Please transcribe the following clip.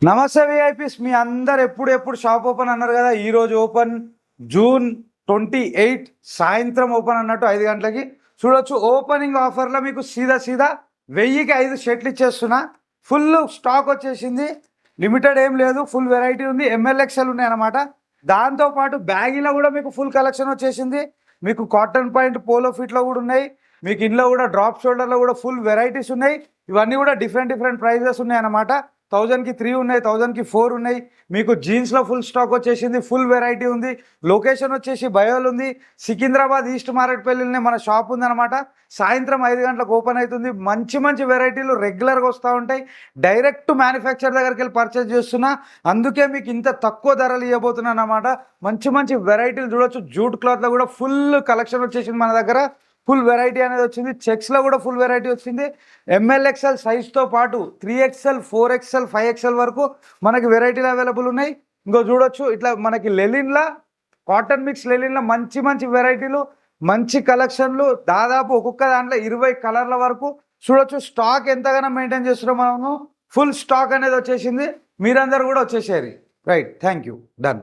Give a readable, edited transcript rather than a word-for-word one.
నమస్తే విఐపీస్, మీ అందరు ఎప్పుడు షాప్ ఓపెన్ అన్నారు కదా. ఈరోజు ఓపెన్ జూన్ 28 సాయంత్రం ఓపెన్ అన్నట్టు 5 గంటలకి చూడొచ్చు. ఓపెనింగ్ ఆఫర్లో మీకు సీదా 1000కి 5 షర్ట్లు ఇచ్చేస్తున్నా. ఫుల్ స్టాక్ వచ్చేసింది, లిమిటెడ్ ఏం లేదు, ఫుల్ వెరైటీ ఉంది. MLXL ఉన్నాయి అనమాట. దాంతోపాటు బ్యాగీలో కూడా మీకు ఫుల్ కలెక్షన్ వచ్చేసింది. మీకు కాటన్ పాయింట్ పోలో ఫిట్లో కూడా ఉన్నాయి. మీకు ఇంట్లో కూడా డ్రాప్ షోల్డర్లో కూడా ఫుల్ వెరైటీస్ ఉన్నాయి. ఇవన్నీ కూడా డిఫరెంట్ ప్రైజెస్ ఉన్నాయి అనమాట. 1000కి 3 ఉన్నాయి, 1000కి 4 ఉన్నాయి. మీకు జీన్స్లో ఫుల్ స్టాక్ వచ్చేసింది, ఫుల్ వెరైటీ ఉంది. లొకేషన్ వచ్చేసి బయోల్ ఉంది, సికింద్రాబాద్ ఈస్ట్ మారేట్పల్లిలోనే మన షాప్ ఉందన్నమాట. సాయంత్రం 5 గంటలకు ఓపెన్ అవుతుంది. మంచి వెరైటీలు రెగ్యులర్గా వస్తూ ఉంటాయి. డైరెక్ట్ మ్యానుఫ్యాక్చర్ దగ్గరికి వెళ్ళి పర్చేజ్ చేస్తున్నా, అందుకే మీకు ఇంత తక్కువ ధరలు ఇవ్వబోతున్నాను అనమాట. మంచి వెరైటీలు చూడొచ్చు. జూట్ క్లాత్లో కూడా ఫుల్ కలెక్షన్ వచ్చేసింది మన దగ్గర. ఫుల్ వెరైటీ అనేది వచ్చింది. చెక్స్లో కూడా ఫుల్ వెరైటీ వచ్చింది. MLXL సైజ్తో పాటు 3XL 4XL 5XL వరకు మనకి వెరైటీలు అవైలబుల్ ఉన్నాయి. ఇంకో చూడొచ్చు, ఇట్లా మనకి లెలిన్లా కాటన్ మిక్స్ లెలిన్లో మంచి వెరైటీలు, మంచి కలెక్షన్లు, దాదాపు ఒక్కొక్క దాంట్లో 20 కలర్ల వరకు చూడొచ్చు. స్టాక్ ఎంతగానో మెయింటైన్ చేస్తున్నాం మనము. ఫుల్ స్టాక్ అనేది వచ్చేసింది. మీరందరూ కూడా వచ్చేసారు. Right, thank you, done.